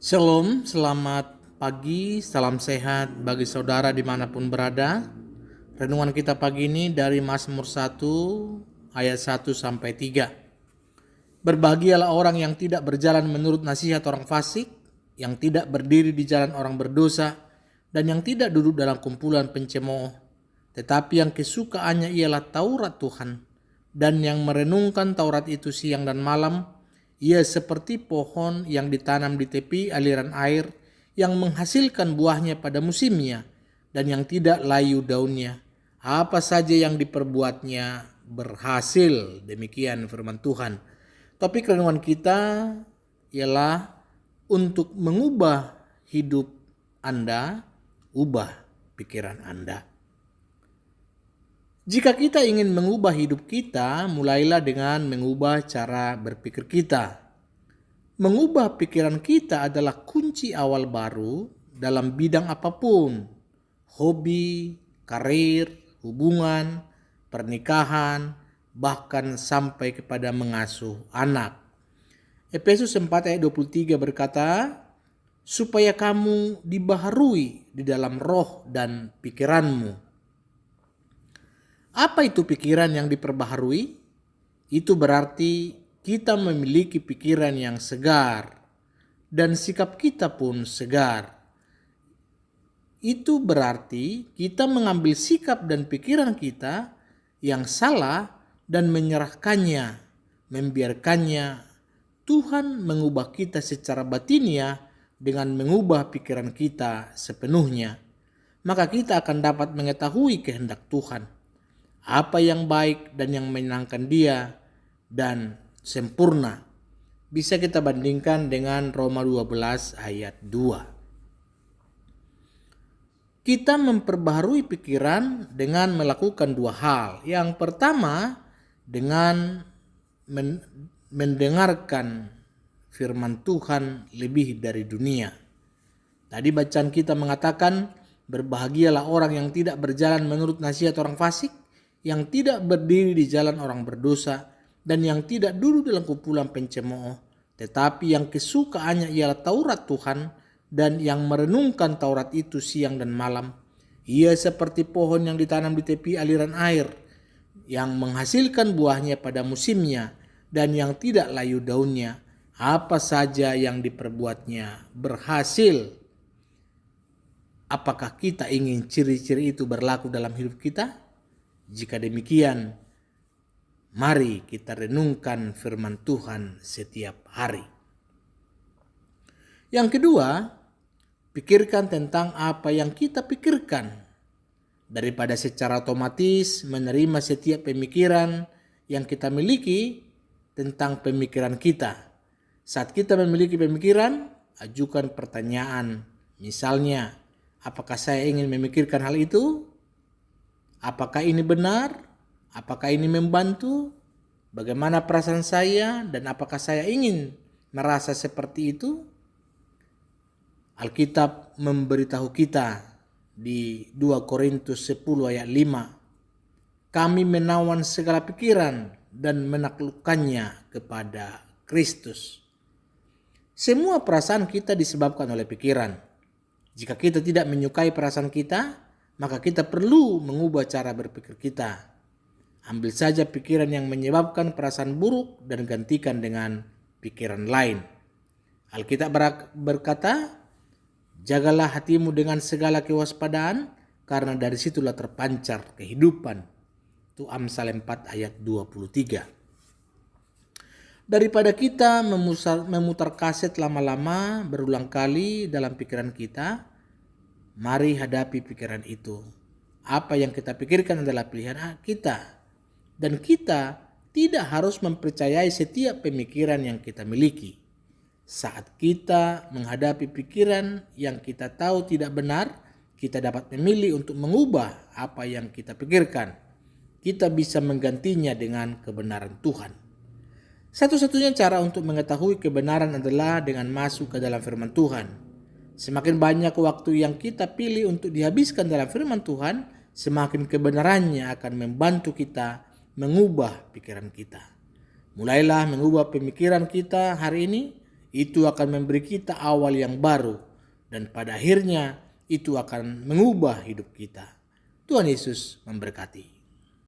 Shalom, selamat pagi, salam sehat bagi saudara dimanapun berada. Renungan kita pagi ini dari Mazmur 1 ayat 1 sampai 3. Berbahagialah orang yang tidak berjalan menurut nasihat orang fasik, yang tidak berdiri di jalan orang berdosa, dan yang tidak duduk dalam kumpulan pencemooh. Tetapi yang kesukaannya ialah Taurat Tuhan, dan yang merenungkan Taurat itu siang dan malam. Ia seperti pohon yang ditanam di tepi aliran air, yang menghasilkan buahnya pada musimnya, dan yang tidak layu daunnya. Apa saja yang diperbuatnya berhasil. Demikian firman Tuhan. Topik renungan kita ialah untuk mengubah hidup Anda, ubah pikiran Anda. Jika kita ingin mengubah hidup kita, mulailah dengan mengubah cara berpikir kita. Mengubah pikiran kita adalah kunci awal baru dalam bidang apapun. Hobi, karir, hubungan, pernikahan, bahkan sampai kepada mengasuh anak. Efesus 4 ayat 23 berkata, supaya kamu dibaharui di dalam roh dan pikiranmu. Apa itu pikiran yang diperbaharui? Itu berarti kita memiliki pikiran yang segar dan sikap kita pun segar. Itu berarti kita mengambil sikap dan pikiran kita yang salah dan menyerahkannya, membiarkannya Tuhan mengubah kita secara batiniah dengan mengubah pikiran kita sepenuhnya. Maka kita akan dapat mengetahui kehendak Tuhan, apa yang baik dan yang menyenangkan Dia dan sempurna. Bisa kita bandingkan dengan Roma 12 ayat 2. Kita memperbaharui pikiran dengan melakukan dua hal. Yang pertama, dengan mendengarkan firman Tuhan lebih dari dunia. Tadi bacaan kita mengatakan, berbahagialah orang yang tidak berjalan menurut nasihat orang fasik, yang tidak berdiri di jalan orang berdosa, dan yang tidak duduk dalam kumpulan pencemooh, tetapi yang kesukaannya ialah Taurat Tuhan, dan yang merenungkan Taurat itu siang dan malam. Ia seperti pohon yang ditanam di tepi aliran air, yang menghasilkan buahnya pada musimnya, dan yang tidak layu daunnya. Apa saja yang diperbuatnya berhasil. Apakah kita ingin ciri-ciri itu berlaku dalam hidup kita? Jika demikian, mari kita renungkan firman Tuhan setiap hari. Yang kedua, pikirkan tentang apa yang kita pikirkan. Daripada secara otomatis menerima setiap pemikiran yang kita miliki tentang pemikiran kita. Saat kita memiliki pemikiran, ajukan pertanyaan. Misalnya, apakah saya ingin memikirkan hal itu? Apakah ini benar? Apakah ini membantu? Bagaimana perasaan saya dan apakah saya ingin merasa seperti itu? Alkitab memberitahu kita di 2 Korintus 10 ayat 5. Kami menawan segala pikiran dan menaklukkannya kepada Kristus. Semua perasaan kita disebabkan oleh pikiran. Jika kita tidak menyukai perasaan kita, maka kita perlu mengubah cara berpikir kita. Ambil saja pikiran yang menyebabkan perasaan buruk dan gantikan dengan pikiran lain. Alkitab berkata, jagalah hatimu dengan segala kewaspadaan, karena dari situlah terpancar kehidupan. Itu Amsal 4 ayat 23. Daripada kita memutar kaset lama-lama berulang kali dalam pikiran kita, mari hadapi pikiran itu. Apa yang kita pikirkan adalah pilihan kita. Dan kita tidak harus mempercayai setiap pemikiran yang kita miliki. Saat kita menghadapi pikiran yang kita tahu tidak benar, kita dapat memilih untuk mengubah apa yang kita pikirkan. Kita bisa menggantinya dengan kebenaran Tuhan. Satu-satunya cara untuk mengetahui kebenaran adalah dengan masuk ke dalam firman Tuhan. Semakin banyak waktu yang kita pilih untuk dihabiskan dalam firman Tuhan, semakin kebenarannya akan membantu kita mengubah pikiran kita. Mulailah mengubah pemikiran kita hari ini. itu akan memberi kita awal yang baru, dan pada akhirnya itu akan mengubah hidup kita. Tuhan Yesus memberkati.